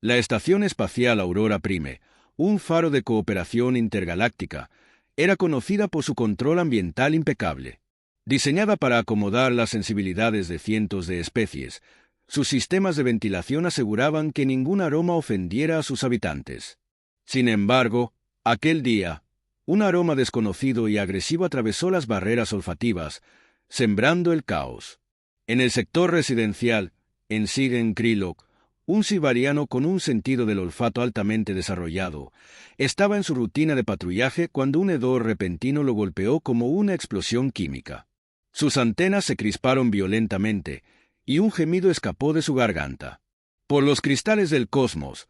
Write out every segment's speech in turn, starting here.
La Estación Espacial Aurora Prime, un faro de cooperación intergaláctica, era conocida por su control ambiental impecable. Diseñada para acomodar las sensibilidades de cientos de especies, sus sistemas de ventilación aseguraban que ningún aroma ofendiera a sus habitantes. Sin embargo, aquel día, un aroma desconocido y agresivo atravesó las barreras olfativas, sembrando el caos. En el sector residencial, en Sigen Krylok, un sibariano con un sentido del olfato altamente desarrollado, estaba en su rutina de patrullaje cuando un hedor repentino lo golpeó como una explosión química. Sus antenas se crisparon violentamente, y un gemido escapó de su garganta. «Por los cristales del cosmos.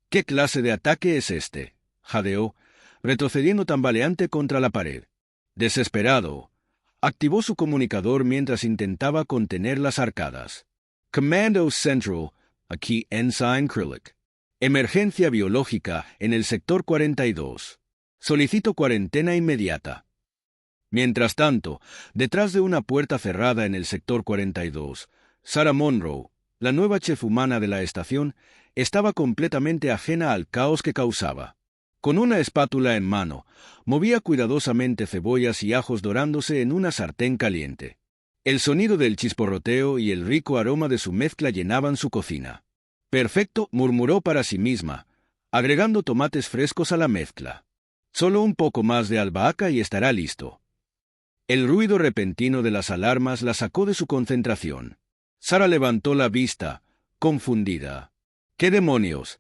¿Qué clase de ataque es este?», jadeó, retrocediendo tambaleante contra la pared. Desesperado, activó su comunicador mientras intentaba contener las arcadas. «Commando Central, aquí Ensign Krylok. Emergencia biológica en el sector 42. Solicito cuarentena inmediata». Mientras tanto, detrás de una puerta cerrada en el sector 42, Sarah Monroe, la nueva chef humana de la estación, estaba completamente ajena al caos que causaba. Con una espátula en mano, movía cuidadosamente cebollas y ajos dorándose en una sartén caliente. El sonido del chisporroteo y el rico aroma de su mezcla llenaban su cocina. «Perfecto», murmuró para sí misma, agregando tomates frescos a la mezcla. «Solo un poco más de albahaca y estará listo». El ruido repentino de las alarmas la sacó de su concentración. Sarah levantó la vista, confundida. «¿Qué demonios?».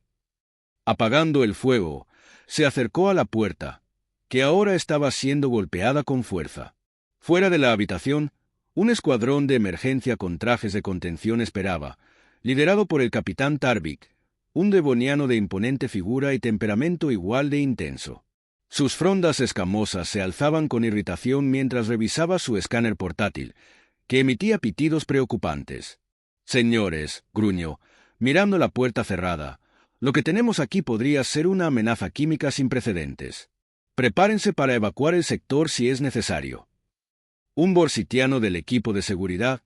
Apagando el fuego, se acercó a la puerta, que ahora estaba siendo golpeada con fuerza. Fuera de la habitación, un escuadrón de emergencia con trajes de contención esperaba, liderado por el capitán Tarvik, un devoniano de imponente figura y temperamento igual de intenso. Sus frondas escamosas se alzaban con irritación mientras revisaba su escáner portátil, que emitía pitidos preocupantes. «Señores», gruñó, mirando la puerta cerrada, «lo que tenemos aquí podría ser una amenaza química sin precedentes. Prepárense para evacuar el sector si es necesario». Un borsitiano del equipo de seguridad,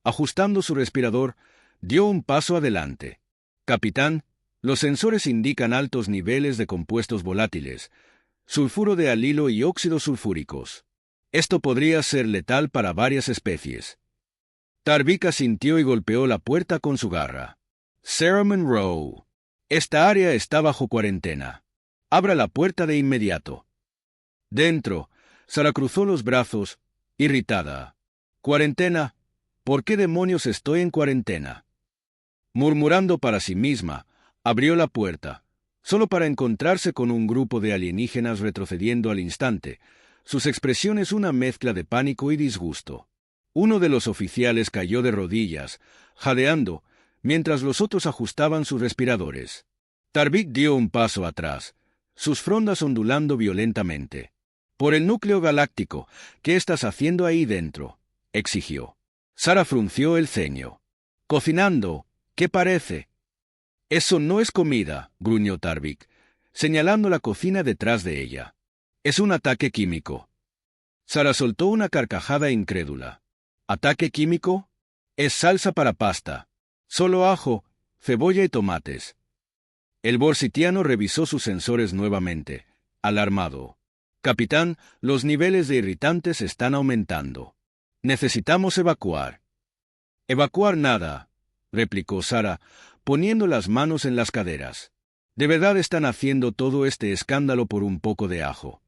ajustando su respirador, dio un paso adelante. «Capitán, los sensores indican altos niveles de compuestos volátiles, sulfuro de alilo y óxidos sulfúricos. Esto podría ser letal para varias especies». Tarvik asintió y golpeó la puerta con su garra. «Sarah Monroe, esta área está bajo cuarentena. Abra la puerta de inmediato». Dentro, Sarah cruzó los brazos, irritada. «¿Cuarentena? ¿Por qué demonios estoy en cuarentena?». Murmurando para sí misma, abrió la puerta, solo para encontrarse con un grupo de alienígenas retrocediendo al instante, sus expresiones una mezcla de pánico y disgusto. Uno de los oficiales cayó de rodillas, jadeando, mientras los otros ajustaban sus respiradores. Tarvik dio un paso atrás, sus frondas ondulando violentamente. «Por el núcleo galáctico, ¿qué estás haciendo ahí dentro?», exigió. Sarah frunció el ceño. «Cocinando, ¿qué parece?». «Eso no es comida», gruñó Tarvik, señalando la cocina detrás de ella. «Es un ataque químico». Sarah soltó una carcajada incrédula. «¿Ataque químico? Es salsa para pasta. Solo ajo, cebolla y tomates». El borsitiano revisó sus sensores nuevamente, alarmado. «Capitán, los niveles de irritantes están aumentando. Necesitamos evacuar». «Evacuar nada», replicó Sarah, poniendo las manos en las caderas. «¿De verdad están haciendo todo este escándalo por un poco de ajo?».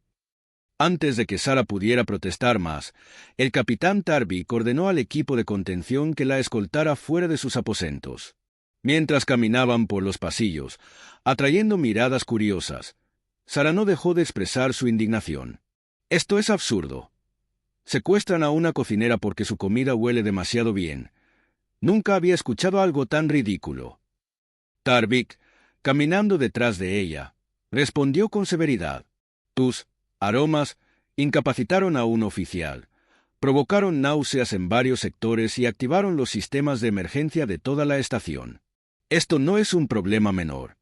Antes de que Sarah pudiera protestar más, el capitán Tarvik ordenó al equipo de contención que la escoltara fuera de sus aposentos. Mientras caminaban por los pasillos, atrayendo miradas curiosas, Sarah no dejó de expresar su indignación. «Esto es absurdo. Secuestran a una cocinera porque su comida huele demasiado bien. Nunca había escuchado algo tan ridículo». Tarvik, caminando detrás de ella, respondió con severidad. «Tus aromas incapacitaron a un oficial, provocaron náuseas en varios sectores y activaron los sistemas de emergencia de toda la estación. Esto no es un problema menor».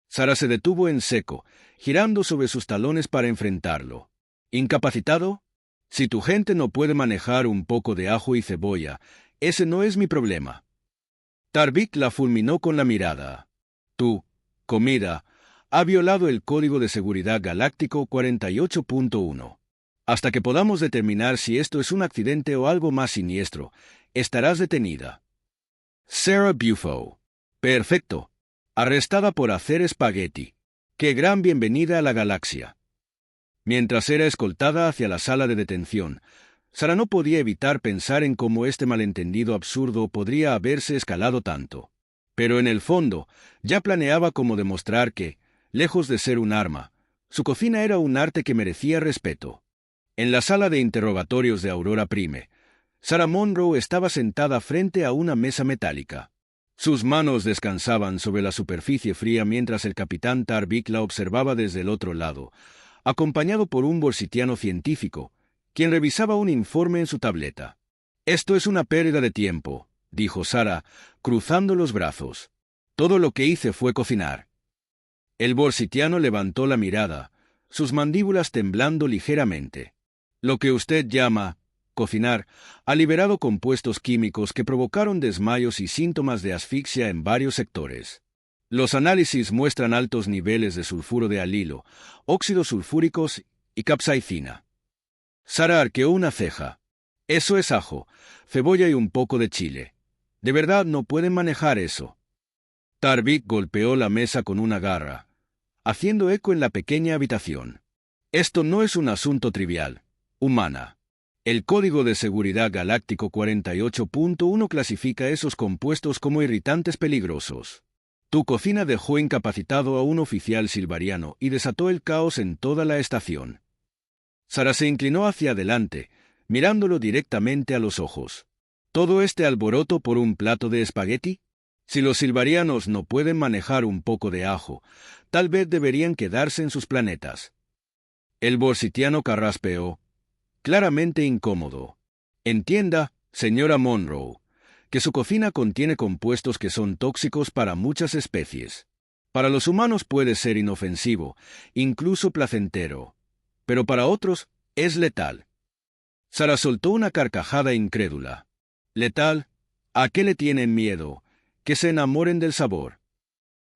Sarah se detuvo en seco, girando sobre sus talones para enfrentarlo. «¿Incapacitado? Si tu gente no puede manejar un poco de ajo y cebolla, ese no es mi problema». Tarvik la fulminó con la mirada. Tu comida ha violado el Código de Seguridad Galáctico 48.1. Hasta que podamos determinar si esto es un accidente o algo más siniestro, estarás detenida. Sarah Bufo. Perfecto. Arrestada por hacer espagueti. ¡Qué gran bienvenida a la galaxia! Mientras era escoltada hacia la sala de detención, Sarah no podía evitar pensar en cómo este malentendido absurdo podría haberse escalado tanto. Pero en el fondo, ya planeaba cómo demostrar que, lejos de ser un arma, su cocina era un arte que merecía respeto. En la sala de interrogatorios de Aurora Prime, Sarah Monroe estaba sentada frente a una mesa metálica. Sus manos descansaban sobre la superficie fría mientras el capitán Tarbeak la observaba desde el otro lado, acompañado por un borsitiano científico, quien revisaba un informe en su tableta. «Esto es una pérdida de tiempo», dijo Sarah, cruzando los brazos. «Todo lo que hice fue cocinar». El borsitiano levantó la mirada, sus mandíbulas temblando ligeramente. «Lo que usted llama cocinar ha liberado compuestos químicos que provocaron desmayos y síntomas de asfixia en varios sectores. Los análisis muestran altos niveles de sulfuro de alilo, óxidos sulfúricos y capsaicina». Sarah arqueó una ceja. «Eso es ajo, cebolla y un poco de chile. ¿De verdad no pueden manejar eso?» Tarbeak golpeó la mesa con una garra, haciendo eco en la pequeña habitación. «Esto no es un asunto trivial, humana. El Código de Seguridad Galáctico 48.1 clasifica esos compuestos como irritantes peligrosos. Tu cocina dejó incapacitado a un oficial silvariano y desató el caos en toda la estación». Sarah se inclinó hacia adelante, mirándolo directamente a los ojos. ¿Todo este alboroto por un plato de espagueti? Si los silvarianos no pueden manejar un poco de ajo, tal vez deberían quedarse en sus planetas. El borsitiano carraspeó, claramente incómodo. «Entienda, señora Monroe, que su cocina contiene compuestos que son tóxicos para muchas especies. Para los humanos puede ser inofensivo, incluso placentero, pero para otros es letal». Sarah soltó una carcajada incrédula. «¿Letal? ¿A qué le tienen miedo? Que se enamoren del sabor».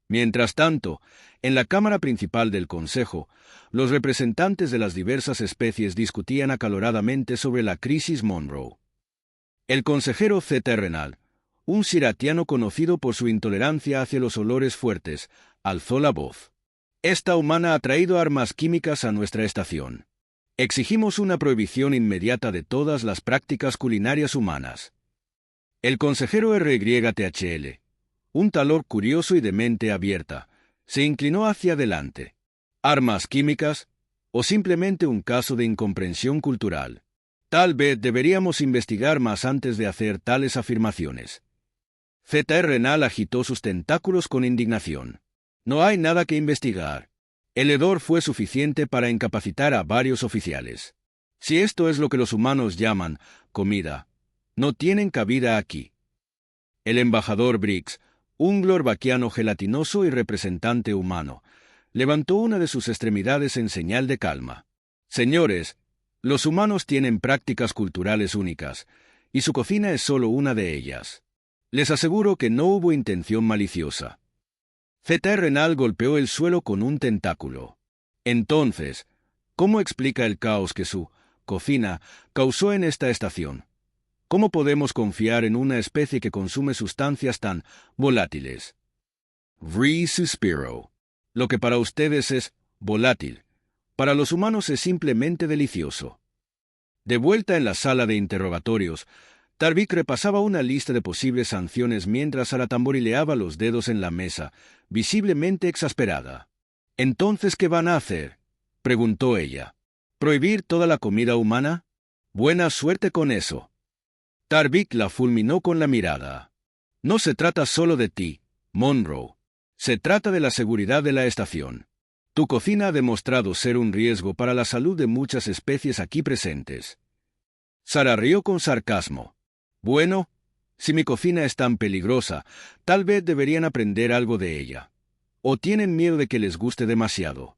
Mientras tanto, en la cámara principal del Consejo, los representantes de las diversas especies discutían acaloradamente sobre la crisis Monroe. El consejero Z. Renal, un siratiano conocido por su intolerancia hacia los olores fuertes, alzó la voz. «Esta humana ha traído armas químicas a nuestra estación. Exigimos una prohibición inmediata de todas las prácticas culinarias humanas». El consejero RYTHL, un talor curioso y de mente abierta, se inclinó hacia adelante. ¿Armas químicas? ¿O simplemente un caso de incomprensión cultural? Tal vez deberíamos investigar más antes de hacer tales afirmaciones. Z. Renal agitó sus tentáculos con indignación. «No hay nada que investigar. El hedor fue suficiente para incapacitar a varios oficiales. Si esto es lo que los humanos llaman comida, no tienen cabida aquí». El embajador Briggs, un glorvaquiano gelatinoso y representante humano, levantó una de sus extremidades en señal de calma. «Señores, los humanos tienen prácticas culturales únicas, y su cocina es solo una de ellas. Les aseguro que no hubo intención maliciosa». Z. Renal golpeó el suelo con un tentáculo. «Entonces, ¿cómo explica el caos que su cocina causó en esta estación? ¿Cómo podemos confiar en una especie que consume sustancias tan volátiles?» Rhys suspiró. «Lo que para ustedes es volátil, para los humanos es simplemente delicioso». De vuelta en la sala de interrogatorios, Tarbeak repasaba una lista de posibles sanciones mientras Sarah tamborileaba los dedos en la mesa, visiblemente exasperada. «¿Entonces qué van a hacer?», preguntó ella. «¿Prohibir toda la comida humana? Buena suerte con eso». Tarbeak la fulminó con la mirada. «No se trata solo de ti, Monroe. Se trata de la seguridad de la estación. Tu cocina ha demostrado ser un riesgo para la salud de muchas especies aquí presentes». Sarah rió con sarcasmo. «Bueno, si mi cocina es tan peligrosa, tal vez deberían aprender algo de ella. ¿O tienen miedo de que les guste demasiado?».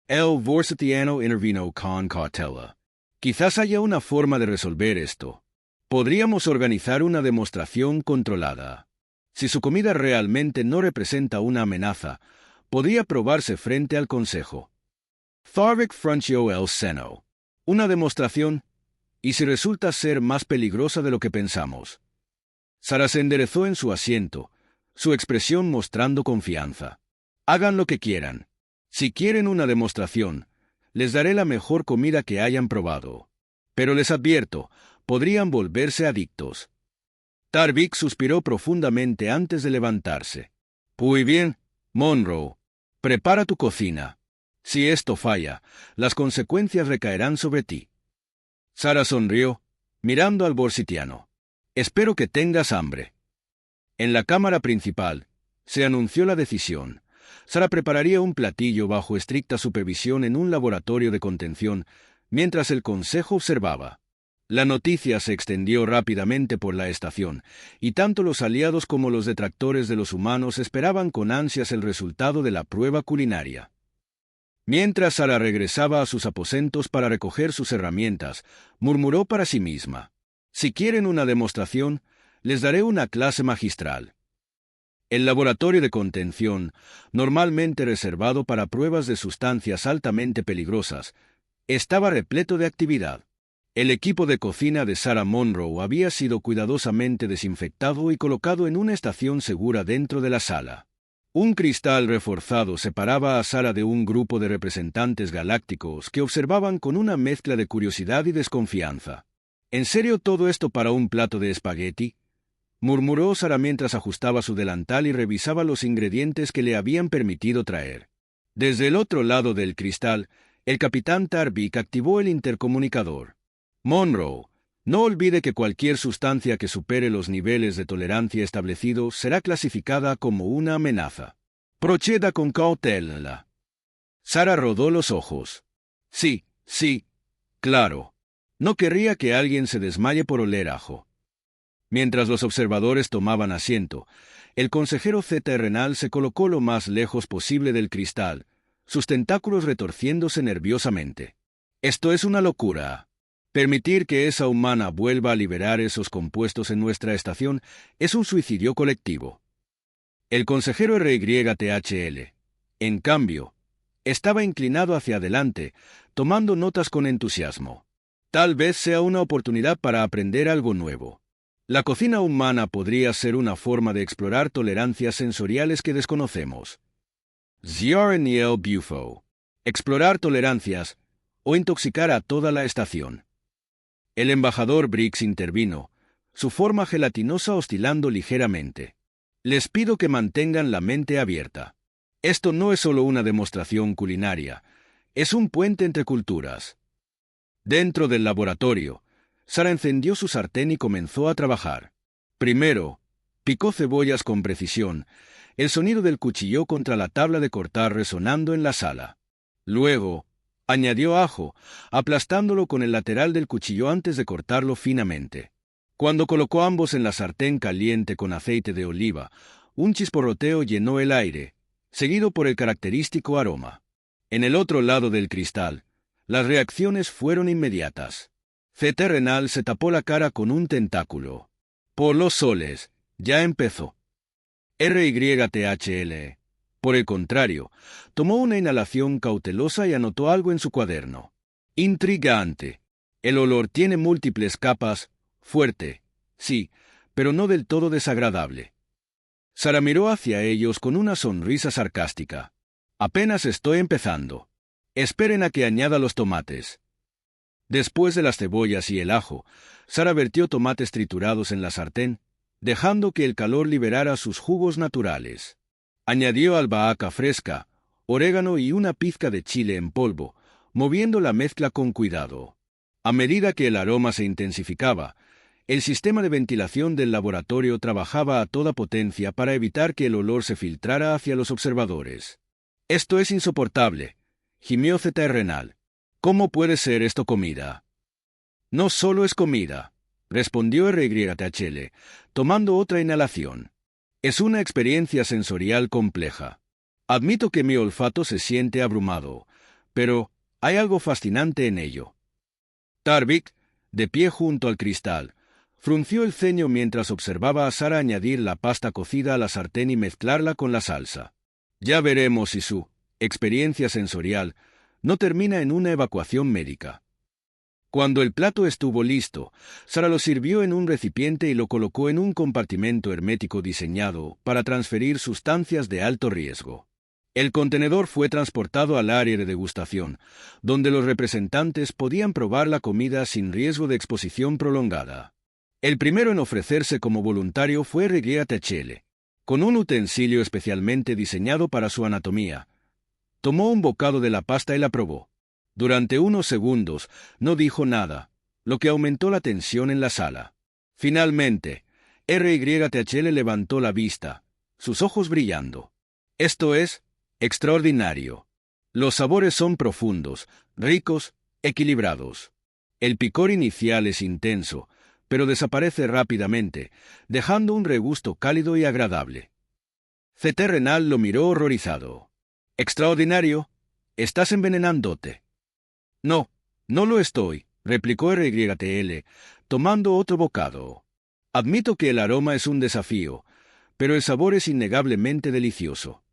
El borsitiano intervino con cautela. «Quizás haya una forma de resolver esto. Podríamos organizar una demostración controlada». Si su comida realmente no representa una amenaza, podría probarse frente al consejo. Tharvik frunció el seno. Una demostración, y si resulta ser más peligrosa de lo que pensamos. Sara se enderezó en su asiento, su expresión mostrando confianza. Hagan lo que quieran. Si quieren una demostración, les daré la mejor comida que hayan probado. Pero les advierto, podrían volverse adictos. Tharvik suspiró profundamente antes de levantarse. Muy bien, Monroe. Prepara tu cocina. Si esto falla, las consecuencias recaerán sobre ti. Sara sonrió, mirando al borsitiano. Espero que tengas hambre. En la cámara principal, se anunció la decisión. Sara prepararía un platillo bajo estricta supervisión en un laboratorio de contención, mientras el consejo observaba. La noticia se extendió rápidamente por la estación, y tanto los aliados como los detractores de los humanos esperaban con ansias el resultado de la prueba culinaria. Mientras Sara regresaba a sus aposentos para recoger sus herramientas, murmuró para sí misma: si quieren una demostración, les daré una clase magistral. El laboratorio de contención, normalmente reservado para pruebas de sustancias altamente peligrosas, estaba repleto de actividad. El equipo de cocina de Sara Monroe había sido cuidadosamente desinfectado y colocado en una estación segura dentro de la sala. Un cristal reforzado separaba a Sara de un grupo de representantes galácticos que observaban con una mezcla de curiosidad y desconfianza. ¿En serio todo esto para un plato de espagueti?, murmuró Sara mientras ajustaba su delantal y revisaba los ingredientes que le habían permitido traer. Desde el otro lado del cristal, el capitán Tharvik activó el intercomunicador. Monroe, no olvide que cualquier sustancia que supere los niveles de tolerancia establecidos será clasificada como una amenaza. Proceda con cautela. Sara rodó los ojos. Sí, claro. No querría que alguien se desmaye por oler ajo. Mientras los observadores tomaban asiento, el consejero Z-Renal se colocó lo más lejos posible del cristal, sus tentáculos retorciéndose nerviosamente. Esto es una locura. Permitir que esa humana vuelva a liberar esos compuestos en nuestra estación es un suicidio colectivo. El consejero RYTHL, en cambio, estaba inclinado hacia adelante, tomando notas con entusiasmo. Tal vez sea una oportunidad para aprender algo nuevo. La cocina humana podría ser una forma de explorar tolerancias sensoriales que desconocemos. Ziarniel Bufo. Explorar tolerancias o intoxicar a toda la estación. El embajador Briggs intervino, su forma gelatinosa oscilando ligeramente. Les pido que mantengan la mente abierta. Esto no es solo una demostración culinaria, es un puente entre culturas. Dentro del laboratorio, Sara encendió su sartén y comenzó a trabajar. Primero, picó cebollas con precisión, el sonido del cuchillo contra la tabla de cortar resonando en la sala. Luego, añadió ajo, aplastándolo con el lateral del cuchillo antes de cortarlo finamente. Cuando colocó ambos en la sartén caliente con aceite de oliva, un chisporroteo llenó el aire, seguido por el característico aroma. En el otro lado del cristal, las reacciones fueron inmediatas. Z-Renal se tapó la cara con un tentáculo. Por los soles, ya empezó. RYTHL, por el contrario, tomó una inhalación cautelosa y anotó algo en su cuaderno. Intrigante. El olor tiene múltiples capas, fuerte, sí, pero no del todo desagradable. Sara miró hacia ellos con una sonrisa sarcástica. Apenas estoy empezando. Esperen a que añada los tomates. Después de las cebollas y el ajo, Sara vertió tomates triturados en la sartén, dejando que el calor liberara sus jugos naturales. Añadió albahaca fresca, orégano y una pizca de chile en polvo, moviendo la mezcla con cuidado. A medida que el aroma se intensificaba, el sistema de ventilación del laboratorio trabajaba a toda potencia para evitar que el olor se filtrara hacia los observadores. «Esto es insoportable», gimió Z-Renal. «¿Cómo puede ser esto comida?» «No solo es comida», respondió RYTHL, tomando otra inhalación. «Es una experiencia sensorial compleja. Admito que mi olfato se siente abrumado, pero hay algo fascinante en ello». Tharvik, de pie junto al cristal, Frunció el ceño mientras observaba a Sara añadir la pasta cocida a la sartén y mezclarla con la salsa. Ya veremos si su experiencia sensorial no termina en una evacuación médica. Cuando el plato estuvo listo, Sara lo sirvió en un recipiente y lo colocó en un compartimento hermético diseñado para transferir sustancias de alto riesgo. El contenedor fue transportado al área de degustación, donde los representantes podían probar la comida sin riesgo de exposición prolongada. El primero en ofrecerse como voluntario fue Righiera Tecelli, con un utensilio especialmente diseñado para su anatomía. Tomó un bocado de la pasta y la probó. Durante unos segundos no dijo nada, lo que aumentó la tensión en la sala. Finalmente, R.Y. Tecelli levantó la vista, sus ojos brillando. Esto es extraordinario. Los sabores son profundos, ricos, equilibrados. El picor inicial es intenso, pero desaparece rápidamente, dejando un regusto cálido y agradable. C.T. Renal lo miró horrorizado. «Extraordinario. Estás envenenándote». «No, no lo estoy», replicó R.Y.T.L., tomando otro bocado. «Admito que el aroma es un desafío, pero el sabor es innegablemente delicioso».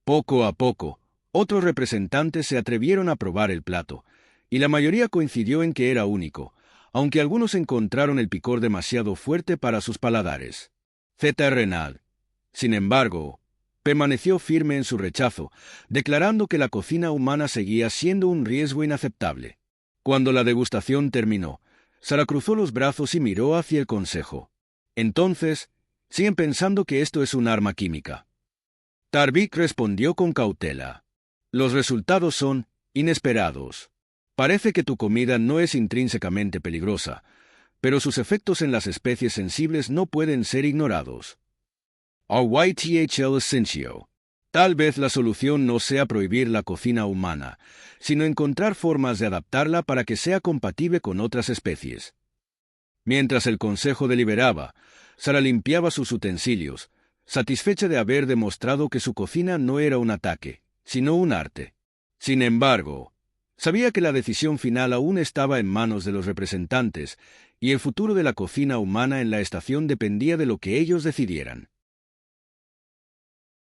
Poco a poco, otros representantes se atrevieron a probar el plato, y la mayoría coincidió en que era único, aunque algunos encontraron el picor demasiado fuerte para sus paladares. Z. Renal, sin embargo, permaneció firme en su rechazo, declarando que la cocina humana seguía siendo un riesgo inaceptable. Cuando la degustación terminó, Sara cruzó los brazos y miró hacia el consejo. Entonces, siguen pensando que esto es un arma química. Tarvik respondió con cautela. Los resultados son inesperados. Parece que tu comida no es intrínsecamente peligrosa, pero sus efectos en las especies sensibles no pueden ser ignorados. RYTHL Essentio. Tal vez la solución no sea prohibir la cocina humana, sino encontrar formas de adaptarla para que sea compatible con otras especies. Mientras el consejo deliberaba, Sara limpiaba sus utensilios, satisfecha de haber demostrado que su cocina no era un ataque, sino un arte. Sin embargo, sabía que la decisión final aún estaba en manos de los representantes, y el futuro de la cocina humana en la estación dependía de lo que ellos decidieran.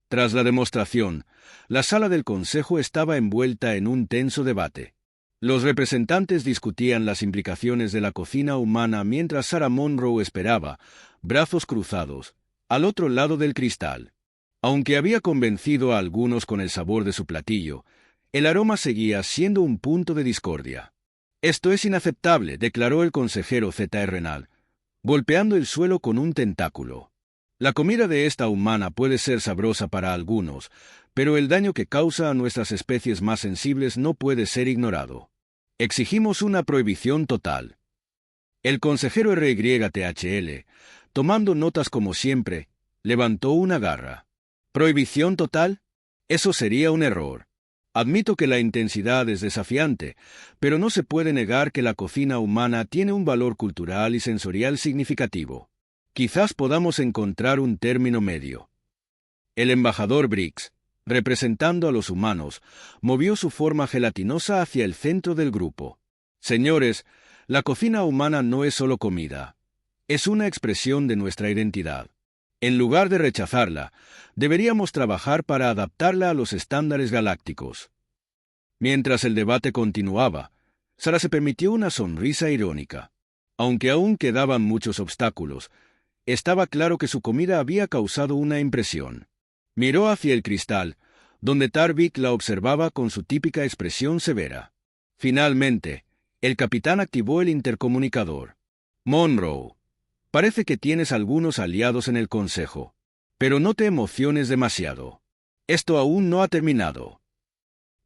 Tras la demostración, la sala del consejo estaba envuelta en un tenso debate. Los representantes discutían las implicaciones de la cocina humana mientras Sarah Monroe esperaba, brazos cruzados, al otro lado del cristal. Aunque había convencido a algunos con el sabor de su platillo, el aroma seguía siendo un punto de discordia. «Esto es inaceptable», declaró el consejero Z. Renal, golpeando el suelo con un tentáculo. «La comida de esta humana puede ser sabrosa para algunos, pero el daño que causa a nuestras especies más sensibles no puede ser ignorado. Exigimos una prohibición total». El consejero RYTHL, tomando notas como siempre, levantó una garra. ¿Prohibición total? Eso sería un error. Admito que la intensidad es desafiante, pero no se puede negar que la cocina humana tiene un valor cultural y sensorial significativo. Quizás podamos encontrar un término medio. El embajador Briggs, representando a los humanos, movió su forma gelatinosa hacia el centro del grupo. Señores, la cocina humana no es solo comida. Es una expresión de nuestra identidad. En lugar de rechazarla, deberíamos trabajar para adaptarla a los estándares galácticos. Mientras el debate continuaba, Sara se permitió una sonrisa irónica. Aunque aún quedaban muchos obstáculos, estaba claro que su comida había causado una impresión. Miró hacia el cristal, donde Tarvik la observaba con su típica expresión severa. Finalmente, el capitán activó el intercomunicador. «Monroe, parece que tienes algunos aliados en el consejo. Pero no te emociones demasiado. Esto aún no ha terminado».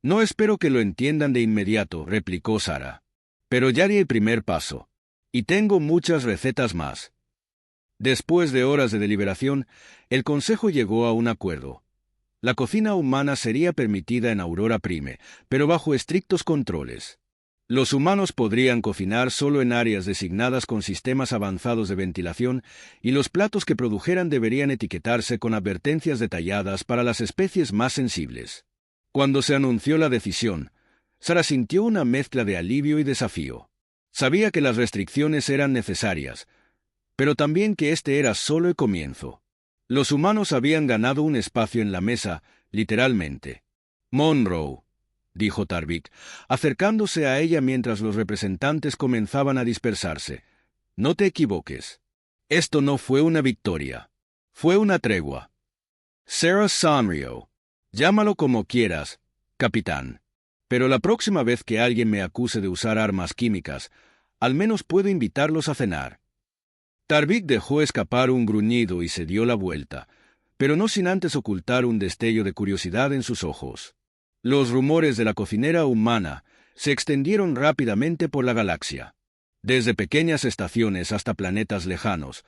«No espero que lo entiendan de inmediato», replicó Sara. «Pero ya di el primer paso. Y tengo muchas recetas más». Después de horas de deliberación, el consejo llegó a un acuerdo. La cocina humana sería permitida en Aurora Prime, pero bajo estrictos controles. Los humanos podrían cocinar solo en áreas designadas con sistemas avanzados de ventilación, y los platos que produjeran deberían etiquetarse con advertencias detalladas para las especies más sensibles. Cuando se anunció la decisión, Sara sintió una mezcla de alivio y desafío. Sabía que las restricciones eran necesarias, pero también que este era solo el comienzo. Los humanos habían ganado un espacio en la mesa, literalmente. Monroe, dijo Tarvik, acercándose a ella mientras los representantes comenzaban a dispersarse. No te equivoques. Esto no fue una victoria. Fue una tregua. Sarah sonrió. Llámalo como quieras, capitán. Pero la próxima vez que alguien me acuse de usar armas químicas, al menos puedo invitarlos a cenar. Tarvik dejó escapar un gruñido y se dio la vuelta, pero no sin antes ocultar un destello de curiosidad en sus ojos. Los rumores de la cocinera humana se extendieron rápidamente por la galaxia. Desde pequeñas estaciones hasta planetas lejanos,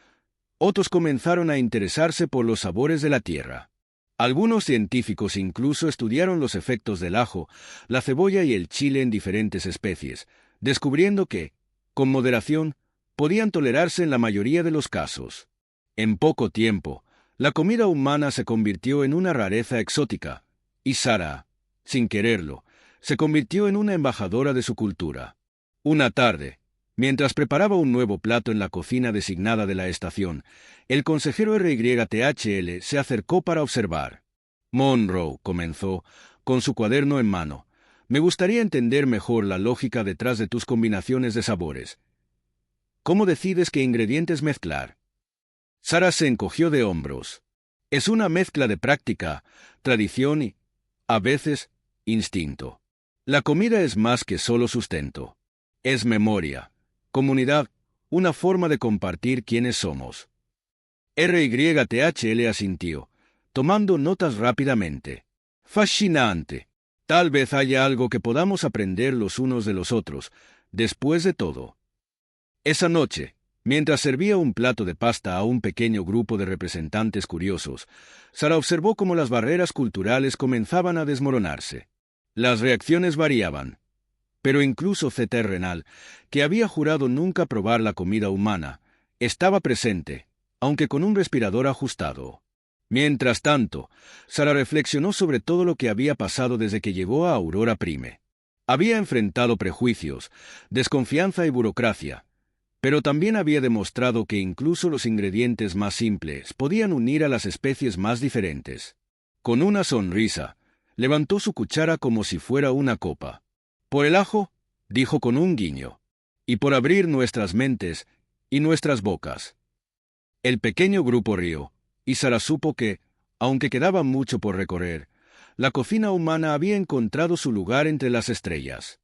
otros comenzaron a interesarse por los sabores de la Tierra. Algunos científicos incluso estudiaron los efectos del ajo, la cebolla y el chile en diferentes especies, descubriendo que, con moderación, podían tolerarse en la mayoría de los casos. En poco tiempo, la comida humana se convirtió en una rareza exótica, y Sarah, sin quererlo, se convirtió en una embajadora de su cultura. Una tarde, mientras preparaba un nuevo plato en la cocina designada de la estación, el consejero RYTHL se acercó para observar. Monroe, comenzó, con su cuaderno en mano, me gustaría entender mejor la lógica detrás de tus combinaciones de sabores. ¿Cómo decides qué ingredientes mezclar? Sarah se encogió de hombros. Es una mezcla de práctica, tradición y, a veces, instinto. La comida es más que solo sustento. Es memoria, comunidad, una forma de compartir quiénes somos. RYTHL asintió, tomando notas rápidamente. Fascinante. Tal vez haya algo que podamos aprender los unos de los otros, después de todo. Esa noche, mientras servía un plato de pasta a un pequeño grupo de representantes curiosos, Sarah observó cómo las barreras culturales comenzaban a desmoronarse. Las reacciones variaban, pero incluso Zeta Renal, que había jurado nunca probar la comida humana, estaba presente, aunque con un respirador ajustado. Mientras tanto, Sarah reflexionó sobre todo lo que había pasado desde que llegó a Aurora Prime. Había enfrentado prejuicios, desconfianza y burocracia, pero también había demostrado que incluso los ingredientes más simples podían unir a las especies más diferentes. Con una sonrisa, levantó su cuchara como si fuera una copa. Por el ajo, dijo con un guiño, y por abrir nuestras mentes y nuestras bocas. El pequeño grupo rió, y Sarah supo que, aunque quedaba mucho por recorrer, la cocina humana había encontrado su lugar entre las estrellas.